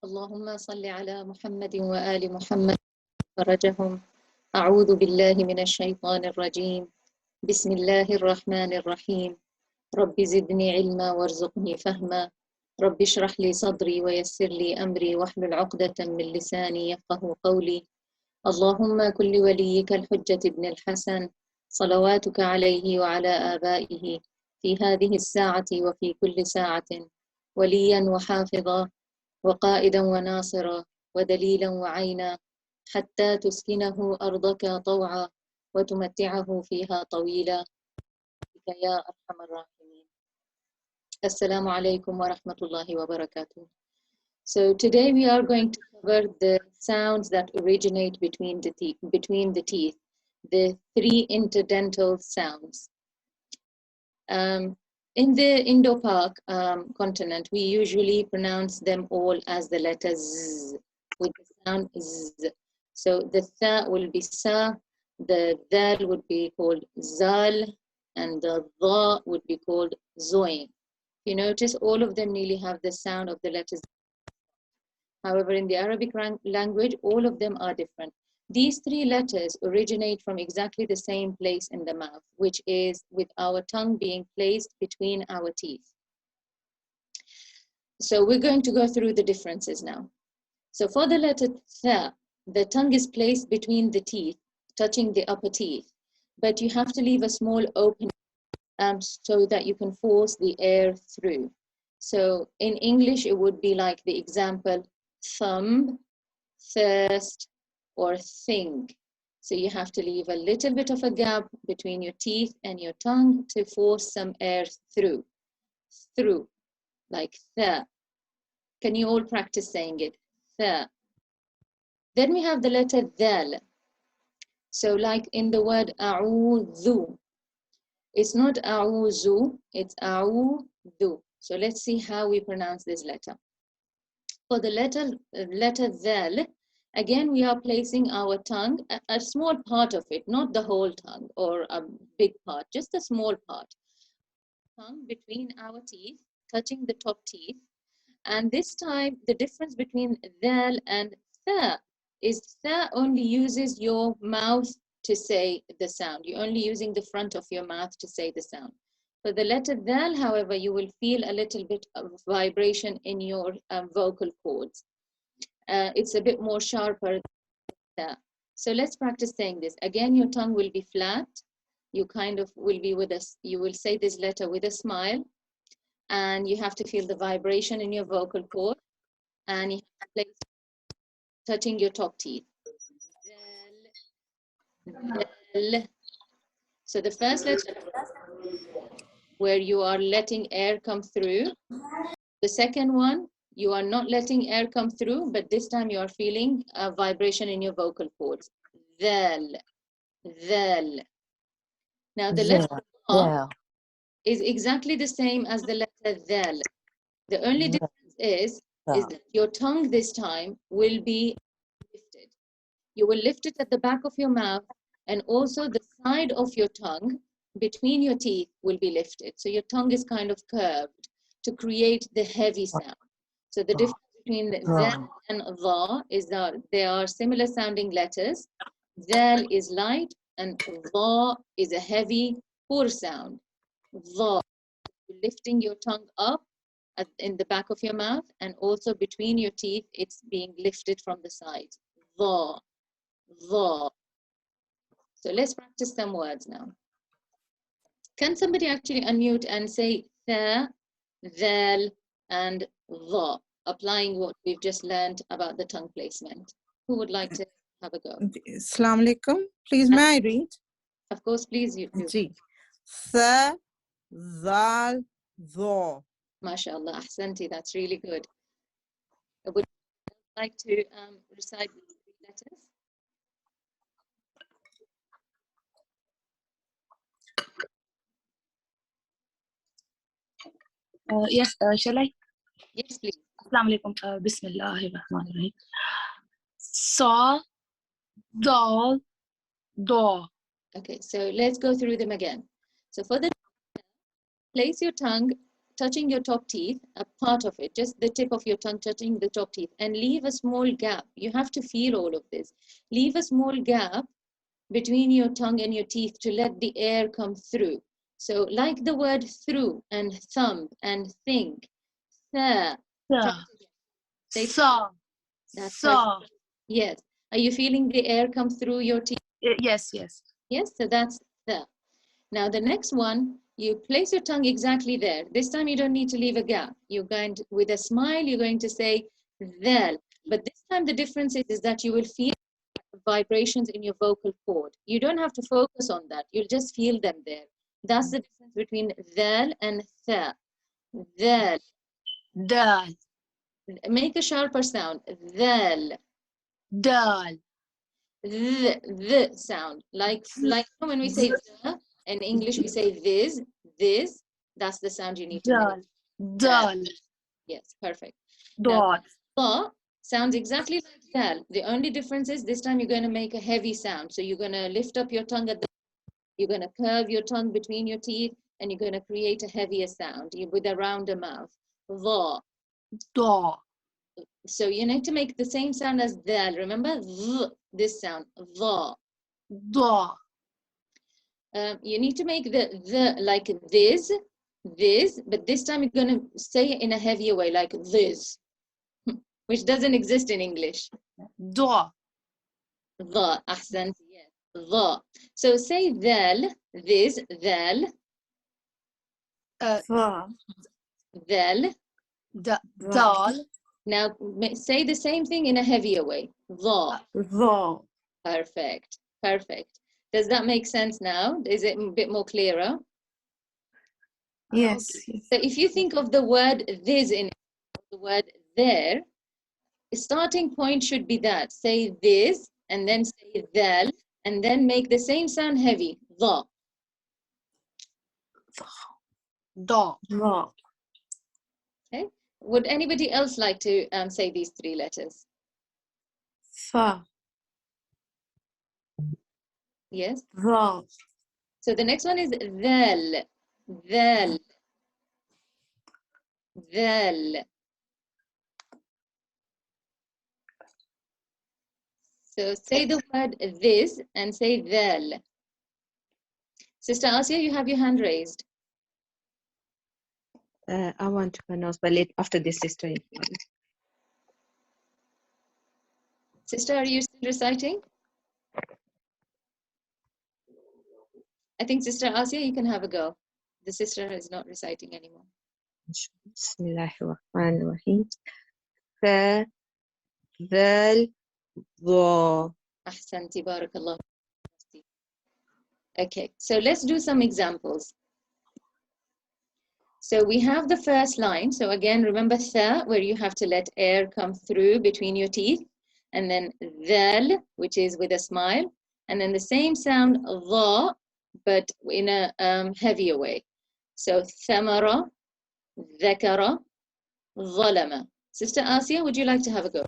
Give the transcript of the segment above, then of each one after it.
اللهم صل على محمد وآل محمد فرجهم. أعوذ بالله من الشيطان الرجيم. بسم الله الرحمن الرحيم. رب زدني علما وارزقني فهما. رب اشرح لي صدري ويسر لي أمري واحلل عقدة من لساني يفقه قولي. اللهم كل وليك الحجة ابن الحسن صلواتك عليه وعلى آبائه في هذه الساعة وفي كل ساعة وليا وحافظا وقائدا وناصرا ودليلا وعينا حتى تسكنه أرضك طوعا وتمتعه فيها طويلا يا أرحم الراحمين. Assalamu alaikum wa rahmatullahi wa barakatuh. So today we are going to cover the sounds that originate between the teeth, the three interdental sounds. In the Indo-Pak continent, we usually pronounce them all as the letter Z, with the sound Z. So the Tha will be Sa, the Dal would be called Zal, and the Dha would be called Zoin. You notice all of them nearly have the sound of the letters. However, in the Arabic language, all of them are different. These three letters originate from exactly the same place in the mouth, which is with our tongue being placed between our teeth. So we're going to go through the differences now. So for the letter Tha, the tongue is placed between the teeth, touching the upper teeth, but you have to leave a small opening so that you can force the air through. So in English, it would be like the example, thumb, thirst, or thing. So you have to leave a little bit of a gap between your teeth and your tongue to force some air through, like Tha. Can you all practice saying it? Tha. Then we have the letter Dal. So like in the word a'udhu, it's not a'uzu, it's a'udhu. So let's see how we pronounce this letter. For the letter Dal, again, we are placing our tongue, a small part of it, not the whole tongue or a big part, just a small part. Tongue between our teeth, touching the top teeth. And this time, the difference between Dal and Tha is Tha only uses your mouth to say the sound. You're only using the front of your mouth to say the sound. For the letter Dal, however, you will feel a little bit of vibration in your vocal cords. It's a bit more sharper than Tha. So let's practice saying this. Again, your tongue will be flat. You kind of will be with us. You will say this letter with a smile. And you have to feel the vibration in your vocal cord. And you have to place touching your top teeth. Dal. So the first letter where you are letting air come through. The second one, you are not letting air come through, but this time you are feeling a vibration in your vocal cords. Dal. Dal. Now the letter Dha is exactly the same as the letter Dal. The only difference is that your tongue this time will be lifted. You will lift it at the back of your mouth, and also the side of your tongue between your teeth will be lifted. So your tongue is kind of curved to create the heavy sound. So the difference between the Zal and Dha is that they are similar sounding letters. Zal is light and Dha is a heavy, poor sound. Dha, lifting your tongue up in the back of your mouth, and also between your teeth, it's being lifted from the sides. Dha, Dha. So let's practice some words now. Can somebody actually unmute and say Tha, Dhal, and Dha, applying what we've just learned about the tongue placement? Who would like to have a go? Assalamu alaikum. Please, may I read? Of course, please, you do. Ji. Tha, Zal, Dha. MashaAllah, Ahsanti, that's really good. Would you like to recite the three letters? Yes, shall I? Yes, please. Assalamu alaikum. Bismillahirrahmanirrahim. Sa, Dal, Dha. Okay, so let's go through them again. So for the place your tongue touching your top teeth, a part of it, just the tip of your tongue touching the top teeth, and leave a small gap. You have to feel all of this. Leave a small gap between your tongue and your teeth to let the air come through. So like the word through and thumb and think. Try Sa. it again. Say it. Sa. That's Sa. perfect. Yes. Are you feeling the air come through your teeth? Yes, yes. Yes, so that's the. Now the next one, you place your tongue exactly there. This time you don't need to leave a gap. You're going to, with a smile, you're going to say dhal. But this time the difference is that you will feel vibrations in your vocal cord. You don't have to focus on that. You'll just feel them there. That's the difference between dhal and tha. Dhal. Dal. Make a sharper sound. Dhal. Dal. The sound. Like when we say the, in English we say this. That's the sound you need to Dal. make. Dal. Yes, perfect. Now, Dal. the sounds exactly like dal. The only difference is this time you're going to make a heavy sound. So you're going to lift up your tongue at the, you're going to curve your tongue between your teeth, and you're going to create a heavier sound with a rounder mouth. The. Da. So you need to make the same sound as dal. Remember this sound. The. Da. You need to make the like this, but this time you're going to say it in a heavier way, like this, which doesn't exist in English. Da. The, ahsan, yes, the. So say dhal, this, dhal, Fa. dhal. Dal. Now say the same thing in a heavier way. The. Dha. Perfect, perfect. Does that make sense now? Is it a bit more clearer? Yes. So if you think of the word this in the word there, the starting point should be that. Say this, and then say dhal, and then make the same sound heavy. The. Da. Dha. Okay. Would anybody else like to say these three letters? Fa. Yes. Dha. So the next one is dhal. Dhal. Dhal. So say the word this and say dhal. Sister Asia, you have your hand raised. I want to pronounce, but after this, sister. Sister, are you still reciting? I think Sister Asia, you can have a go. The sister is not reciting anymore. Bismillahirrahmanirrahim. Fa, dhal, dha. Ahsanti, barakallah. Okay, so let's do some examples. So we have the first line. So again, remember tha, where you have to let air come through between your teeth. And then dhal, which is with a smile. And then the same sound, dha, but in a heavier way. So thamara, dhakara, zalama. Sister Asia, would you like to have a go?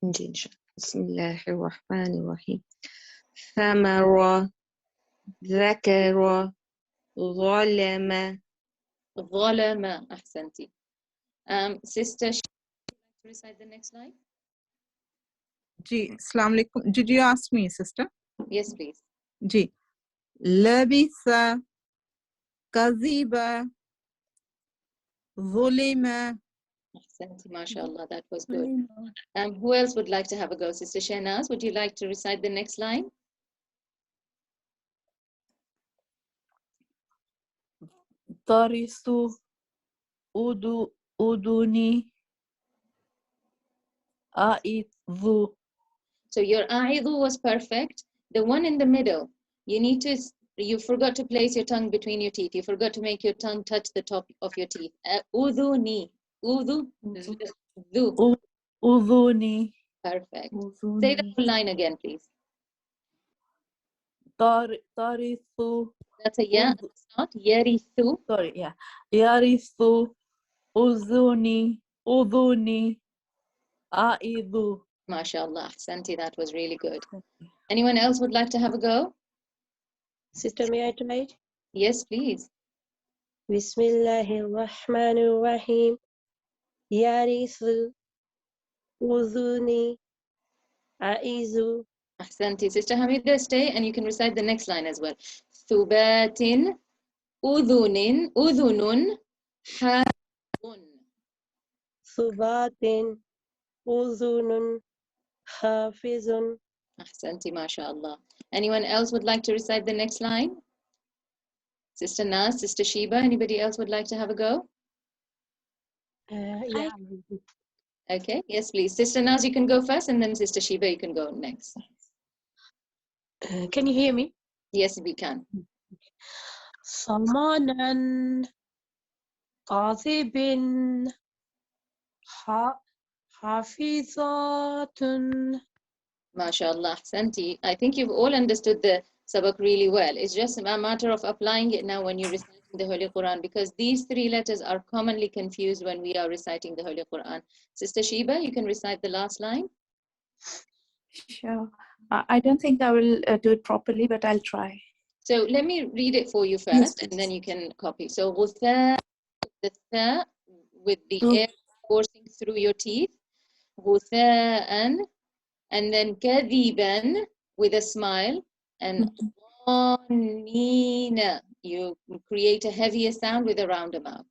Bismillahirrahmanirrahim. Thamara, dhakara, zalama. Zalama, ahsanti. Sister, would you like to recite the next line? Ji, Assalamu alaikum. Did you ask me, sister? Yes, please. Ji. Labisa. Kaziba. Zulima. Ahsanti, mashallah, that was good. Who else would like to have a go? Sister Shahnaz, would you like to recite the next line? Tarisu uduni aidhu. So your a'idhu was perfect. The one in the middle, you forgot to place your tongue between your teeth. You forgot to make your tongue touch the top of your teeth. Udhuni. Udhu. Dhu. Udhuni. Perfect. Say the whole line again, please. Tarisu. That's a ya. It's not yarithu. Sorry, yeah. Yarisu udhuni aidhu. MashaAllah. Santi, that was really good. Anyone else would like to have a go? Sister, may I try? Yes, please. بسم الله الرحمن الرحيم يرث أذني أعيذ. Ahsanti. Sister Hamida, stay and you can recite the next line as well. ثبات أذن حاذ. ثبات أذن حافظ. Ahsanti, mashallah. Anyone else would like to recite the next line? Sister Naz, Sister Sheba, anybody else would like to have a go? Yeah. Okay, yes, please. Sister Naz, you can go first, and then Sister Sheba, you can go next. Can you hear me? Yes, we can. صمانا كاذب حافظات. MashaAllah, Ahsanti. I think you've all understood the sabak really well. It's just a matter of applying it now when you're reciting the Holy Quran, because these three letters are commonly confused when we are reciting the Holy Quran. Sister Sheba, you can recite the last line. Sure. I don't think I will do it properly, but I'll try. So let me read it for you first, and then you can copy. So غثاء, the tha with the air coursing through your teeth. غثاء, and then كذبا with a smile, and ظانين, you create a heavier sound with a rounder mouth.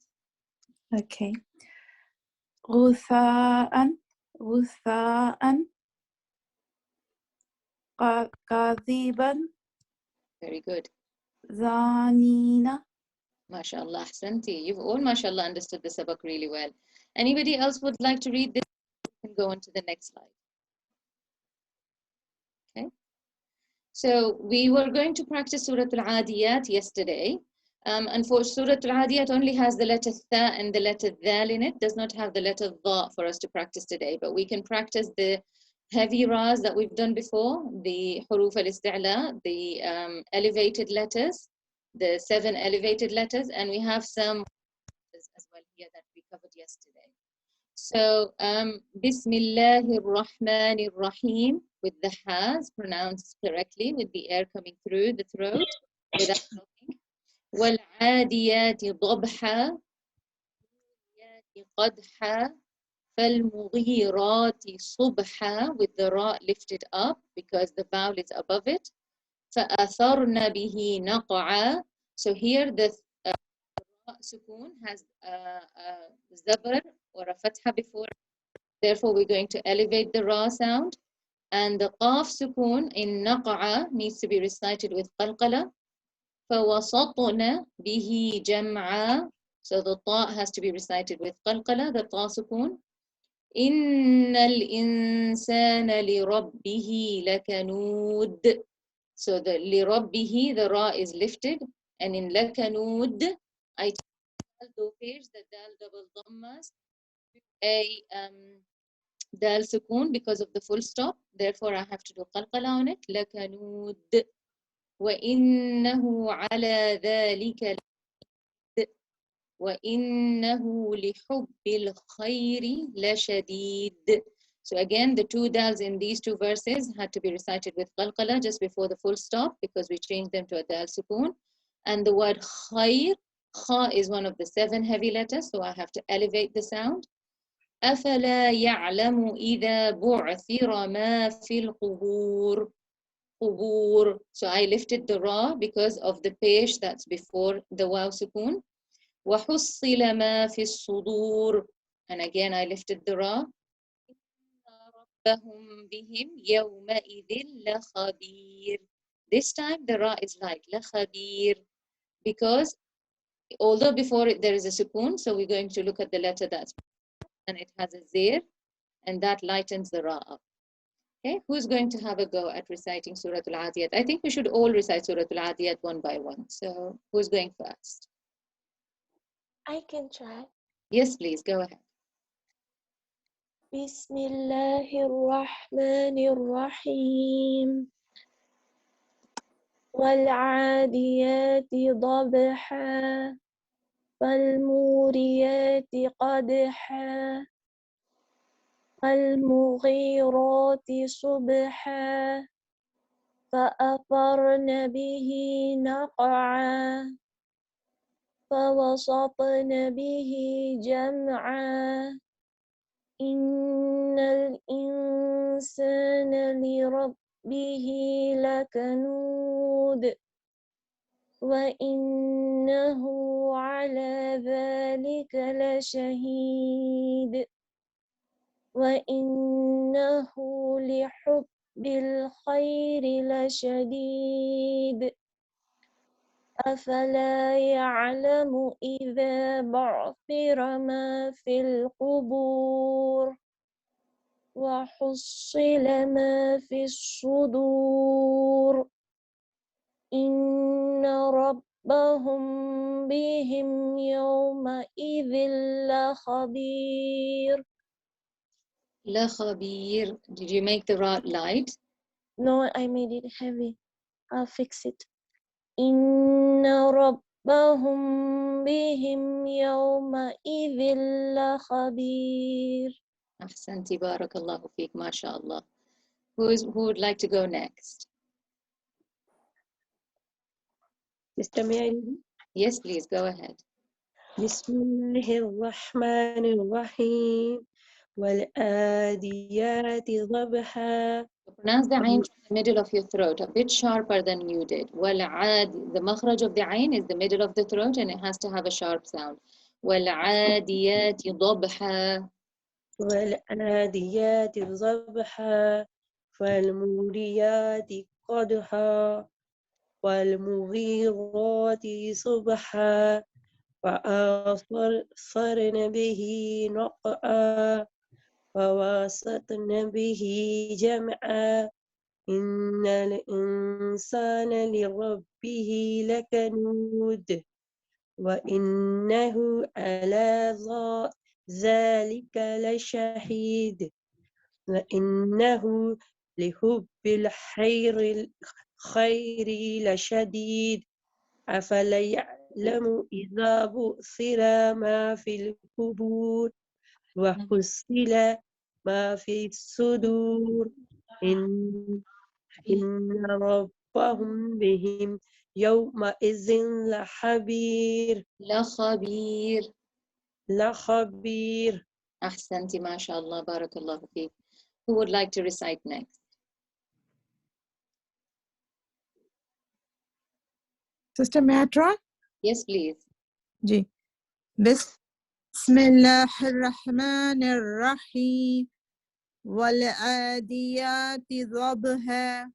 Okay. غثاء غثاء كاذبا Very good. ظانين. MashaAllah, Ahsanti. You've all, MashaAllah, understood the sabak really well. Anybody else would like to read this? You can go on to the next slide. Okay. So we were going to practice Surah Al-Adiyat yesterday. And for Surah Al-Adiyat only has the letter Tha and the letter Dhal in it, does not have the letter Dha for us to practice today. But we can practice the heavy Ras that we've done before, the Huruf al-Isti'la, the elevated letters, the 7 elevated letters, and we have some as well here that we covered yesterday. So, Bismillahir Rahmanir Rahim, with the has pronounced correctly, with the air coming through the throat without stopping. Wal adiyati dabha, qadha, fal mughirati subha, with the ra lifted up because the vowel is above it. فأثرن به نقعا. So here the sukun has a zabar or a fatha before. Therefore, we're going to elevate the ra sound. And the qaf sukun in naqa'a needs to be recited with qalqala. فَوَسَطْنَ بِهِ جَمْعًا. So the ta has to be recited with qalqala, the ta sukun. إِنَّ الْإِنسَانَ لِرَبِّهِ لَكَنُودٍ. So the لِرَبِّهِ, the ra is lifted. And in لَكَنُودٍ, I do page the dal double dhammas, a dal sukun because of the full stop. Therefore, I have to do qalqala on it. لَكَنُودٍ وَإِنَّهُ عَلَى ذَلِكَ وَإِنَّهُ لِحُبِّ الْخَيْرِ لَشَدِيدٍ. So again, the 2 dals in these 2 verses had to be recited with qalqala just before the full stop because we changed them to a dal sukun. And the word khair, kha is one of the 7 heavy letters, so I have to elevate the sound. أَفَلَا يَعْلَمُ إِذَا بُعْثِرَ مَا فِي الْقُبُورِ. قبور. So I lifted the ra because of the pesh that's before the waw sukun. وَحُصِّلَ مَا فِي الصُّدُورِ. And again I lifted the ra. رَبَّهُمْ بِهِمْ يَوْمَئِذٍ لَخَبِيرٌ. This time the ra is light, لَخَبِيرٌ, because although before it there is a sukun, so we're going to look at the letter that's, and it has a zir, and that lightens the ra up. Okay, who's going to have a go at reciting Surah Al-Adiyat? I think we should all recite Surah Al-Adiyat one by one. So who's going first? I can try. Yes, please, go ahead. Bismillahir Rahmanir Rahim. Wal adiyati dabha. Wal muriyati qadha. فالمغيرات صبحا فأثرن به نقعا فوسطن به جمعا إن الإنسان لربه لكنود وإنه على ذلك لشهيد وإنه لحب الخير لشديد أفلا يعلم إذا بعثر ما في القبور وحصل ما في الصدور إن ربهم بهم يومئذ لخبير. لخبير. Did you make the right light? No, I made it heavy. I'll fix it. إن ربهم بهم يومئذ لخبير. أحسنتي بارك الله فيك ما شاء الله. Who would like to go next? تستمعين؟ Yes, please go ahead. بسم الله الرحمن الرحيم والآديات ضبحا. Pronounce the ain from the middle of your throat, a bit sharper than you did. والعاد, the makhraj of the ain is the middle of the throat and it has to have a sharp sound. والعاديات ضبحا. والآديات ضبحا فالموريات قدحا والمغيرات صبحا فأثرن به نقعا فوسطن به جمعا إن الإنسان لربه لكنود وإنه على ذلك لشهيد وإنه لحب الخير لشديد أفلا يعلم إذا بعثر ما في القبور وحصل ما في الصدور إن ربهم بهم يومئذ لخبير. لخبير. أحسنتي ما شاء الله بارك الله فيك. Who would like to recite next? Sister Matra? Yes, please. Ji. بسم الله الرحمن الرحيم والعاديات ضبحا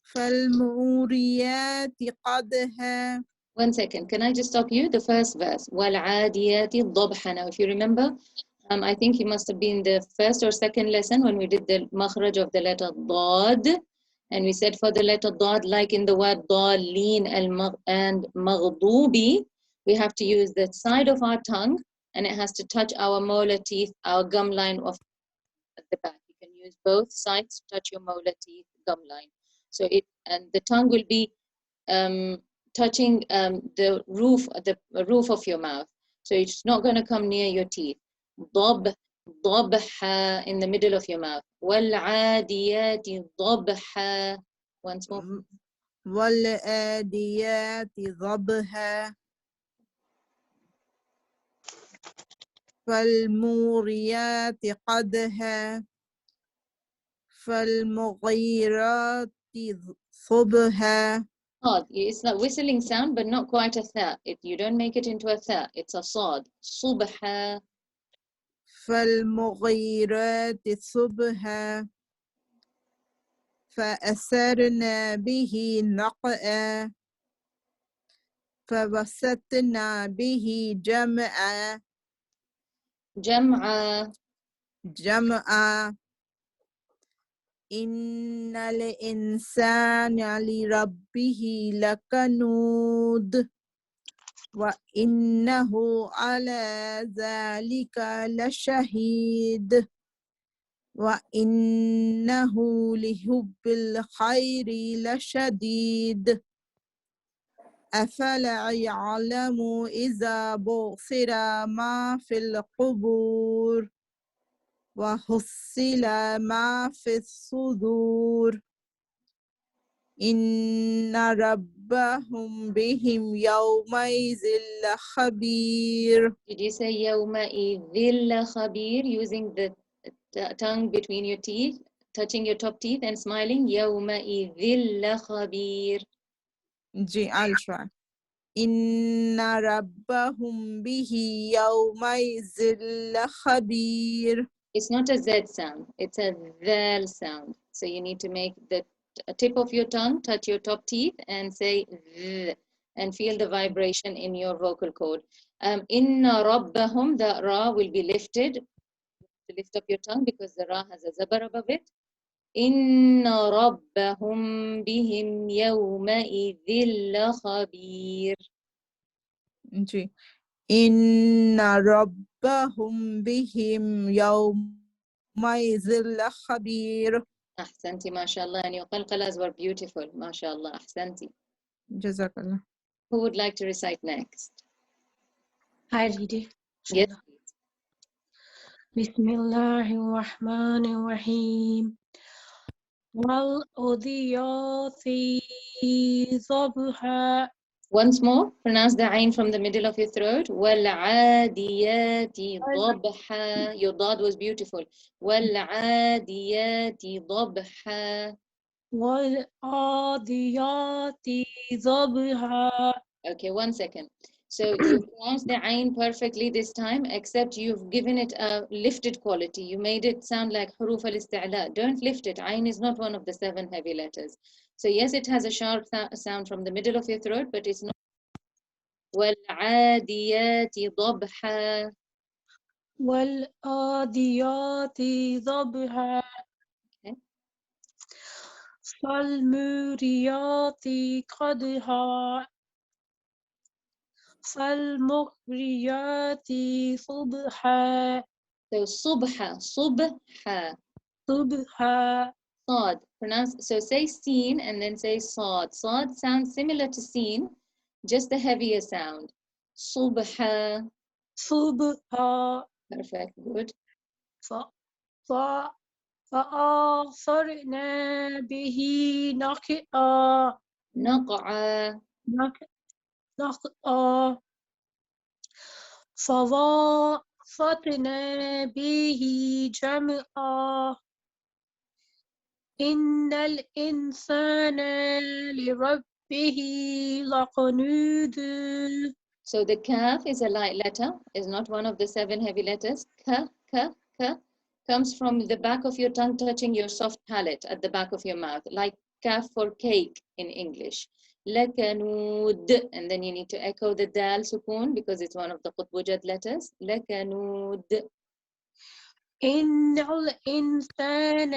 فالموريات قدحا. One second, can I just stop you? The first verse. وَالْعَادِيَاتِ ضَبْحًا. Now, if you remember, I think you must have been the first or second lesson when we did the makhraj of the letter Dad. And we said for the letter Dad, like in the word Dalleen and Maghdubi, we have to use the side of our tongue and it has to touch our molar teeth, our gum line of the back. You can use both sides to touch your molar teeth, gum line. So and the tongue will be touching the roof of your mouth. So it's not going to come near your teeth. ضبحا in the middle of your mouth. والعاديات ضبحا. Once more. والآديات ضبحا فالموريات قدحا فالمغيرات صبحا. It's a whistling sound, but not quite a tha. You don't make it into a tha. It's a sad. Subha. فالمغيرات صبحا فأثرنا به نقعا فوسطنا به جمعا. جمعا إن الإنسان لربه لكنود وإنه على ذلك لشهيد وإنه لحب الخير لشديد أفلا يعلم إذا بعثر ما في القبور وحصل ما في الصدور إن ربهم بهم يومئذ لخبير. Did you say يومئذ خبير using the tongue between your teeth, touching your top teeth and smiling? يومئذ خبير. G, I'll try. إن ربهم به يومئذ لخبير. It's not a Z sound, it's a dhal sound. So you need to make the tip of your tongue touch your top teeth and say th, and feel the vibration in your vocal cord. Inna rabbahum, the ra will be lifted. To lift up your tongue because the ra has a zabar above it. Inna rabbahum bihim yawma'idhil khabir. G. إن ربهم بهم يومئذ لخبير. أحسنتي ما شاء الله, and your qalqalas were beautiful. ما شاء الله, أحسنتي. جزاك الله. Who would like to recite next? I read it. Yes, please. Bismillahirrahmanirrahim. والأذيات ضبحا. Once more, pronounce the ain from the middle of your throat. وَالْعَادِيَاتِ ضَبْحًا. Your dad was beautiful. وَالْعَادِيَاتِ ضَبْحًا. والعاديات ضبحا. Okay, 1 second. So you pronounced the ain perfectly this time, except you've given it a lifted quality. You made it sound like huruf al-isti'la. Don't lift it. Ain is not one of the 7 heavy letters. So yes, it has a sharp sound from the middle of your throat, but it's not. وَالْعَادِيَاتِ ضَبْحًا. والعاديات ضبحا. Okay. فالموريات قدحا. فالمغريات صبحا. So subha, subha, صبحا. sad. Pronounce, so say seen and then say sad. Sad sounds similar to seen, just the heavier sound. Subha. صبحا. Perfect, good. فأثرنا به نقعا. نقعا. نقعا. فوسطنا به جمعا. إن الإنسان لربه لقنود. So the kaf is a light letter, is not one of the 7 heavy letters. Ka, ka, ka comes from the back of your tongue touching your soft palate at the back of your mouth, like kaf for cake in English. لكنود, and then you need to echo the dal sukun because it's one of the qutbujat letters. لكنود. إن الإنسان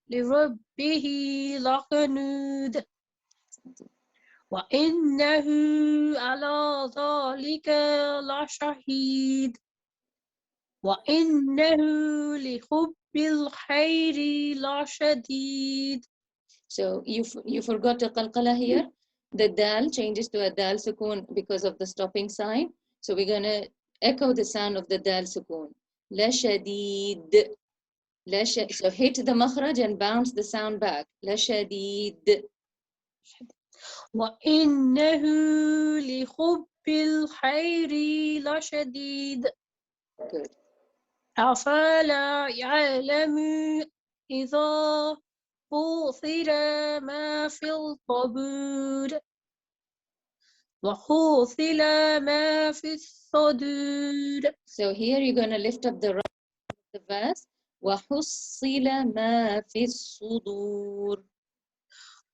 لربه لقنود. وإنه على ذلك لشهيد. وإنه لحب الخير لشديد. So you forgot a qalqala here. The dal changes to a dal sukun because of the stopping sign. So we're going to echo the sound of the dal sukun. La shadid. So hit the makhraj and bounce the sound back. La shadid. وإنه لحب الخير لشديد. Good. أفلا يعلم إذا بعثر ما في القبور وحصل ما في الصدور. So here you're going to lift up the verse. وحصل ما في الصدور.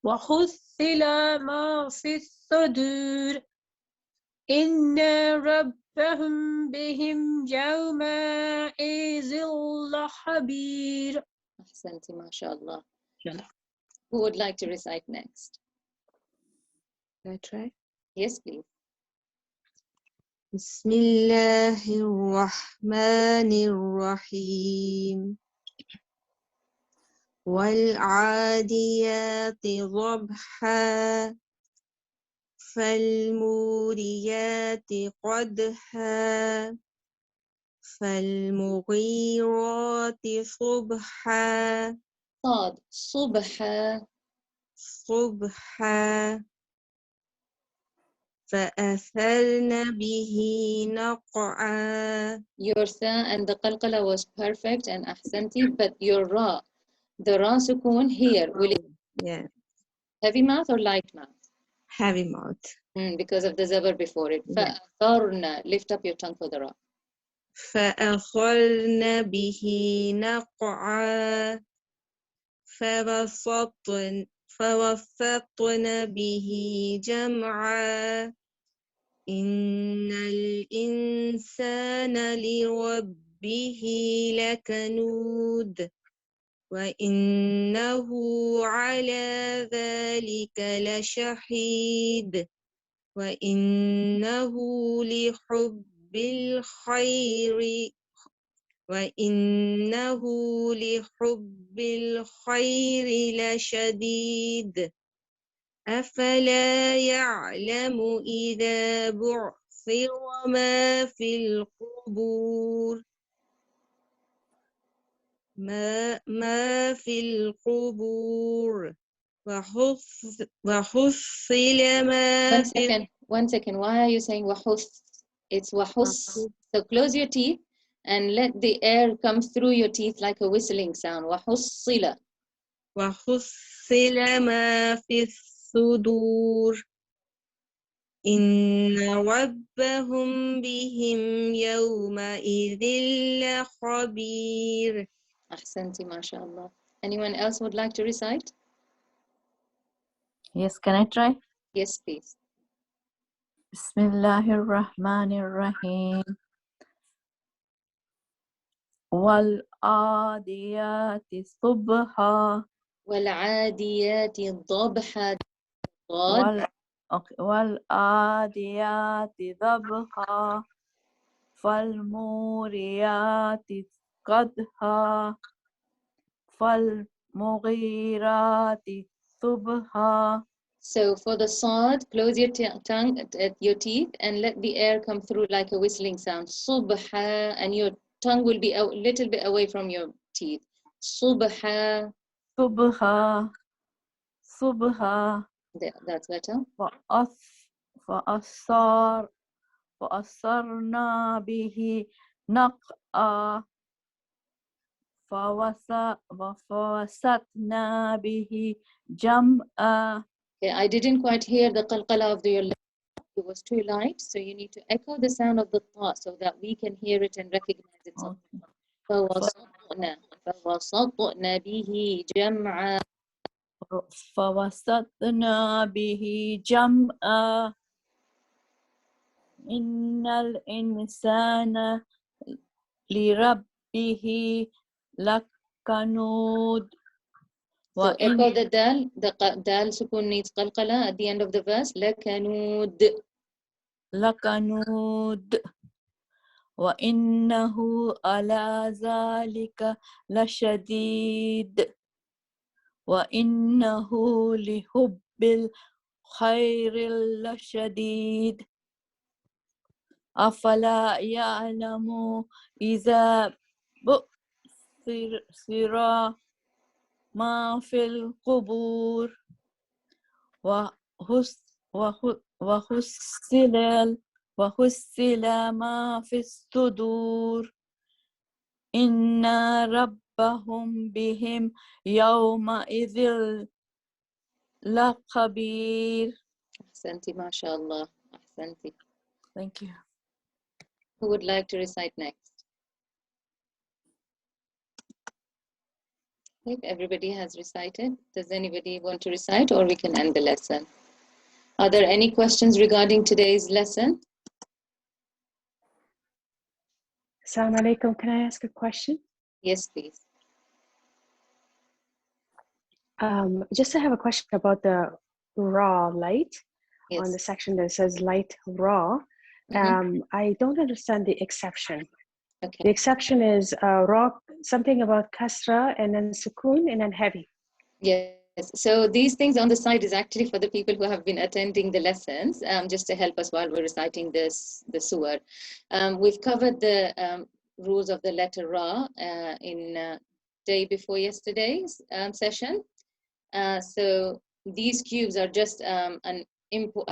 وحصل ما في الصدور. إن ربهم بهم يومئذ لخبير. أحسنتي ما شاء الله. يلا. Who would like to recite next? Can I try? Yes, please. بسم الله الرحمن الرحيم والعاديات ضبحا فالموريات قدحا فالمغيرات صبحا. صاد صبحا. صبحا فأثرن به نقعا. Your tha and the qalqala was perfect and ahsanti, but your ra, the ra sukoon here, will it Yeah, heavy mouth or light mouth? heavy mouth. Because of the zabar before it. Yeah. فَأَثَرْنَ, lift up your tongue for the ra. فأخذن به نقعا فوسطن به جمعا إن الإنسان لربه لكنود وإنه على ذلك لشهيد وإنه لحب الخير لشديد أفلا يعلم إذا بعثر ما في القبور ما في القبور وحصل ما في One second. Why are you saying wahus? It's wahus. So close your teeth and let the air come through your teeth like a whistling sound. Wahussila. وحصل ما في الصدور إن ربهم بهم يومئذ لخبير. Ahsanti, mashallah. Anyone else would like to recite? Yes, can I try? Yes, please. Bismillahir Rahmanir Rahim. Wal adiyati subha. وَالْعَادِيَاتِ ضَبْحًا. ضاد. Wal adiyati dhabha. فالموريات قدحا فالمغيرات صبحا. So for the sad, close your tongue at your teeth and let the air come through like a whistling sound. Subha, and your tongue will be a little bit away from your teeth. Subha. صبحا صبحا. That's better. فأثرنا به نقعا فوسطنا به جمعا. Okay, I didn't quite hear the qalqala of your letter. It was too light, so you need to echo the sound of the ta so that we can hear it and recognize it. فوسطنا به جمعا. فوسطنا به جمعا إن الإنسان لربه لكنود. So echo the dal. The dal sukun needs qalqala at the end of the verse. لكنود. لكنود وإنه على ذلك لشديد وإنه لحب الخير لشديد أفلا يعلم إذا بعثر ما في القبور وحصل ما في الصدور إن ربهم بهم يومئذ لخبير. Ahsanti, mashallah. Ahsanti. Thank you. Who would like to recite next? If everybody has recited, does anybody want to recite, or we can end the lesson? Are there any questions regarding today's lesson? Assalamu alaikum. Can I ask a question? Yes, please. Just to have a question about the raw light Yes. on the section that says light raw. I don't understand the exception. Okay. The exception is raw, something about kasra and then sukoon and then heavy. Yes. So these things on the side is actually for the people who have been attending the lessons, just to help us while we're reciting the surah. We've covered the rules of the letter Ra in day before yesterday's session. So these cubes are just an input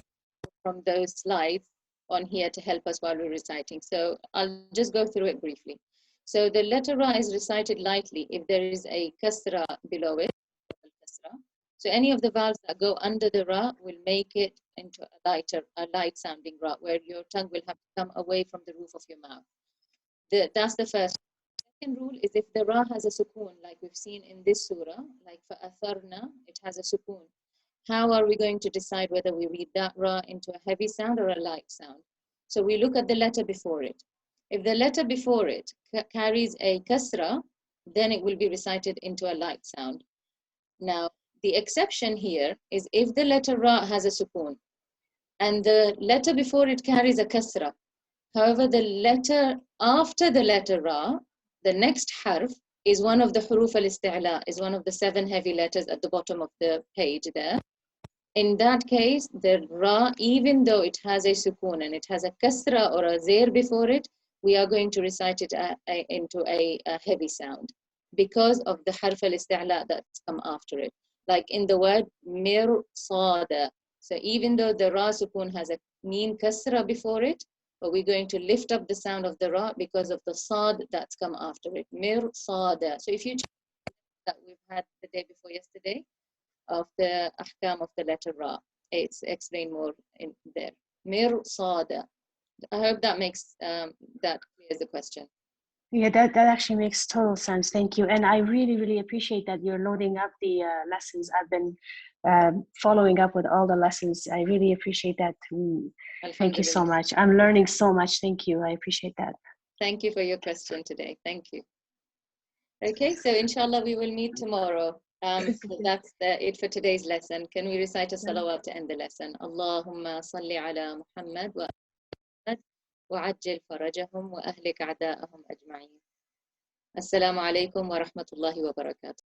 from those slides on here to help us while we're reciting. So I'll just go through it briefly. So the letter Ra is recited lightly if there is a kasra below it. So any of the vowels that go under the Ra will make it into a light sounding Ra, where your tongue will have to come away from the roof of your mouth. That's the first. Second rule is if the Ra has a sukoon, like we've seen in this surah, like for atharna, it has a sukoon. How are we going to decide whether we read that Ra into a heavy sound or a light sound? So we look at the letter before it. If the letter before it carries a kasra, then it will be recited into a light sound. Now, the exception here is if the letter Ra has a sukoon and the letter before it carries a kasra. However, the letter after the letter Ra, the next harf, is one of the huruf al-isti'la, is one of the 7 heavy letters at the bottom of the page there. In that case, the Ra, even though it has a sukoon and it has a kasra or a zair before it, we are going to recite it into a heavy sound because of the harf al-isti'la that's come after it. Like in the word mirsada. So even though the Ra sukoon has a meen kasra before it, but we're going to lift up the sound of the Ra because of the sad that's come after it. Mirsada. So if you check that we've had the day before yesterday, of the ahkam of the letter Ra. It's explained more in there. Mirsada. I hope that makes that clears the question. Yeah, that actually makes total sense. Thank you. And I really, really appreciate that you're loading up the lessons. I've been following up with all the lessons. I really appreciate that. Thank you so much. I'm learning so much. Thank you. I appreciate that. Thank you for your question today. Thank you. Okay, so inshallah we will meet tomorrow. So that's it for today's lesson. Can we recite a salawat to end the lesson? Allahumma salli ala Muhammad wa وعجل فرجهم وأهلك أعداءهم أجمعين. السلام عليكم ورحمة الله وبركاته.